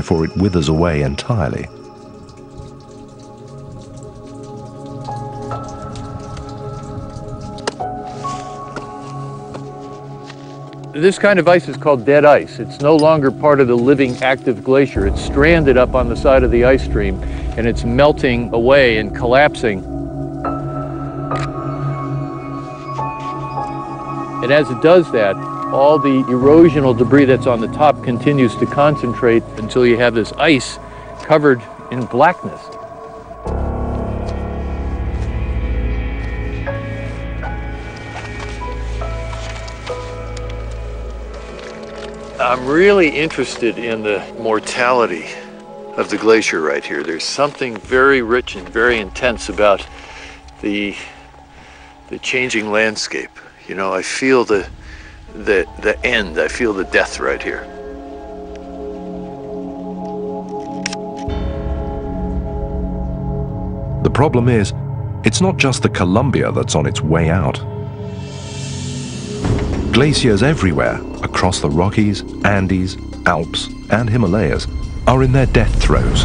before it withers away entirely. This kind of ice is called dead ice. It's no longer part of the living, active glacier. It's stranded up on the side of the ice stream, and it's melting away and collapsing. And as it does that, all the erosional debris that's on the top continues to concentrate until you have this ice covered in blackness. I'm really interested in the mortality of the glacier right here. There's something very rich and very intense about the changing landscape. You know, I feel the end. I feel the death right here. The problem is, it's not just the Columbia that's on its way out. Glaciers everywhere, across the Rockies, Andes, Alps, and Himalayas, are in their death throes.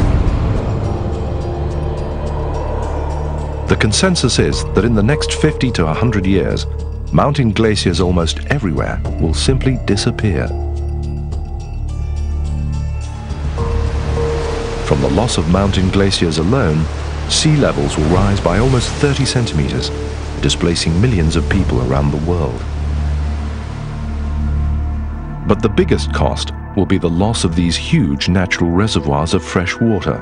The consensus is that in the next 50 to 100 years, mountain glaciers almost everywhere will simply disappear. From the loss of mountain glaciers alone, sea levels will rise by almost 30 centimeters, displacing millions of people around the world. But the biggest cost will be the loss of these huge natural reservoirs of fresh water.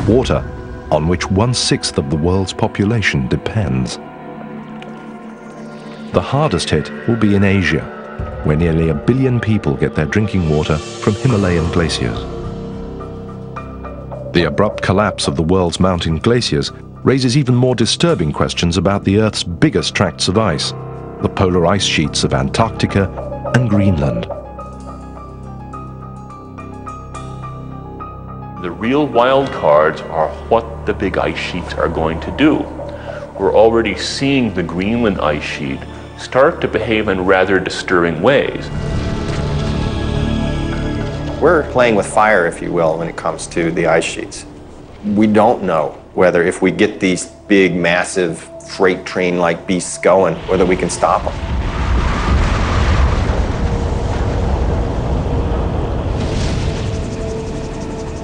Water on which 1/6 of the world's population depends. The hardest hit will be in Asia, where nearly 1 billion people get their drinking water from Himalayan glaciers. The abrupt collapse of the world's mountain glaciers raises even more disturbing questions about the Earth's biggest tracts of ice, the polar ice sheets of Antarctica and Greenland. The real wild cards are what the big ice sheets are going to do. We're already seeing the Greenland ice sheet start to behave in rather disturbing ways. We're playing with fire, if you will, when it comes to the ice sheets. We don't know whether if we get these big, massive, freight train-like beasts going, whether we can stop them.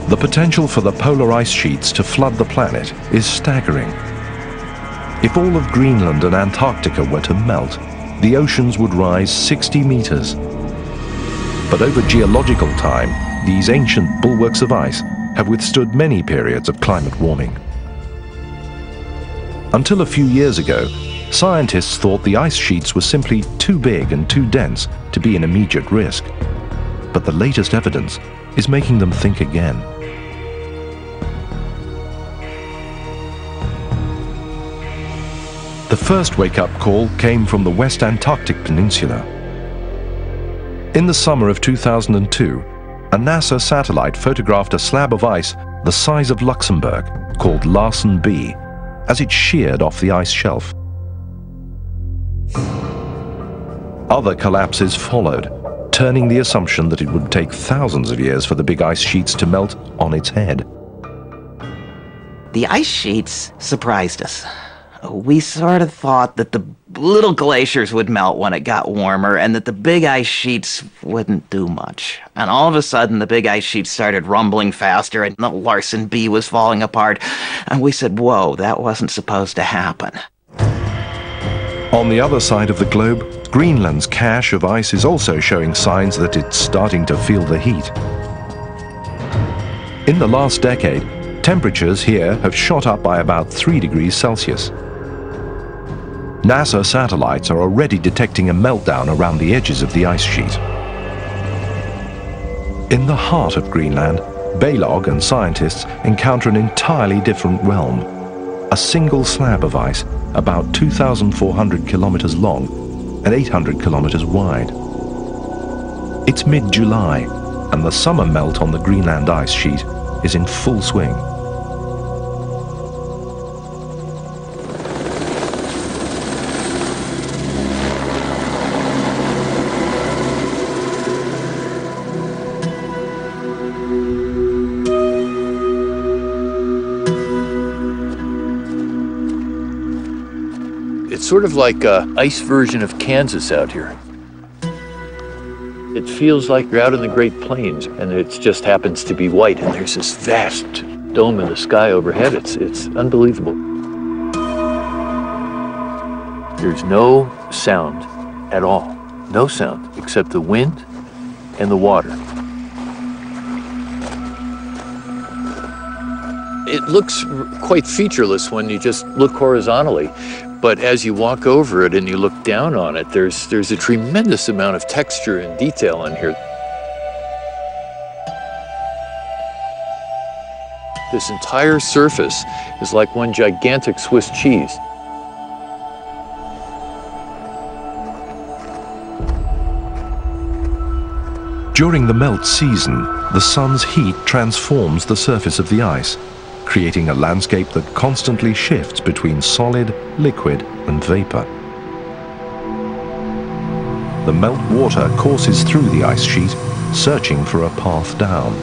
The potential for the polar ice sheets to flood the planet is staggering. If all of Greenland and Antarctica were to melt, the oceans would rise 60 meters. But over geological time, these ancient bulwarks of ice have withstood many periods of climate warming. Until a few years ago, scientists thought the ice sheets were simply too big and too dense to be an immediate risk. But the latest evidence is making them think again. The first wake-up call came from the West Antarctic Peninsula. In the summer of 2002, a NASA satellite photographed a slab of ice the size of Luxembourg, called Larsen B, as it sheared off the ice shelf. Other collapses followed, turning the assumption that it would take thousands of years for the big ice sheets to melt on its head. The ice sheets surprised us. We sort of thought that the little glaciers would melt when it got warmer and that the big ice sheets wouldn't do much. And all of a sudden, the big ice sheets started rumbling faster and the Larsen B was falling apart. And we said, whoa, that wasn't supposed to happen. On the other side of the globe, Greenland's cache of ice is also showing signs that it's starting to feel the heat. In the last decade, temperatures here have shot up by about 3 degrees Celsius. NASA satellites are already detecting a meltdown around the edges of the ice sheet. In the heart of Greenland, Balog and scientists encounter an entirely different realm. A single slab of ice, about 2,400 kilometers long and 800 kilometers wide. It's mid-July, and the summer melt on the Greenland ice sheet is in full swing. It's sort of like an ice version of Kansas out here. It feels like you're out in the Great Plains, and it just happens to be white, and there's this vast dome in the sky overhead. It's unbelievable. There's no sound at all. No sound except the wind and the water. It looks quite featureless when you just look horizontally, but as you walk over it and you look down on it, there's a tremendous amount of texture and detail in here. This entire surface is like one gigantic Swiss cheese. During the melt season, the sun's heat transforms the surface of the ice, creating a landscape that constantly shifts between solid, liquid, and vapor. The melt water courses through the ice sheet, searching for a path down.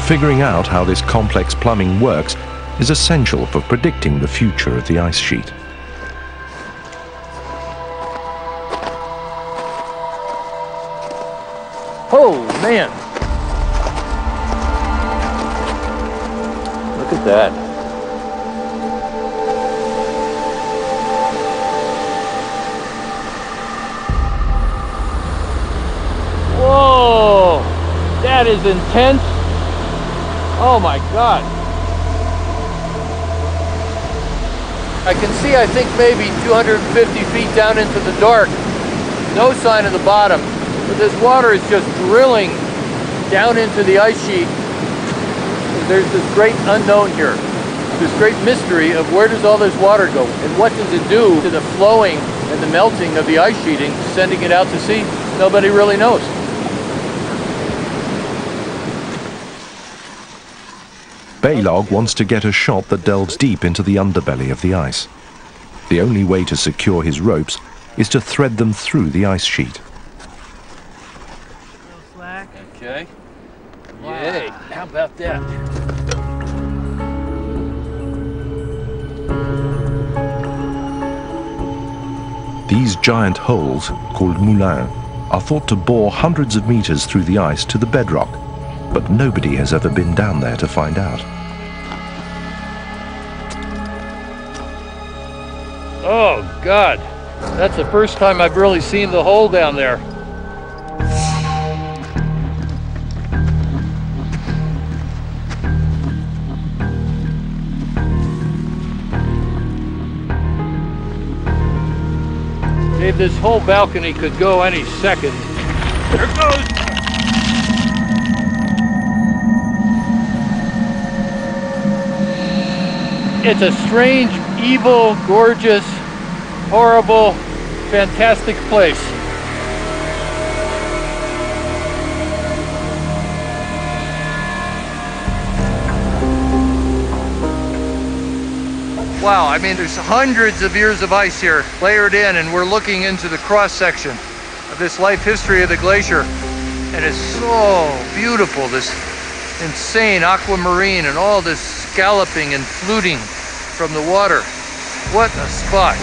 Figuring out how this complex plumbing works is essential for predicting the future of the ice sheet. Oh, man. Look at that. Whoa! That is intense. Oh my God. I can see, I think, maybe 250 feet down into the dark. No sign of the bottom. But this water is just drilling down into the ice sheet. There's this great unknown here, this great mystery of where does all this water go and what does it do to the flowing and the melting of the ice sheeting, sending it out to sea? Nobody really knows. Baylog wants to get a shot that delves deep into the underbelly of the ice. The only way to secure his ropes is to thread them through the ice sheet. Okay. Yay. How about that? These giant holes, called moulins, are thought to bore hundreds of meters through the ice to the bedrock, but nobody has ever been down there to find out. Oh, God. That's the first time I've really seen the hole down there. Dave, this whole balcony could go any second. There it goes! It's a strange, evil, gorgeous, horrible, fantastic place. Wow, I mean, there's hundreds of years of ice here layered in, and we're looking into the cross-section of this life history of the glacier. And it's so beautiful, this insane aquamarine and all this scalloping and fluting from the water. What a spot.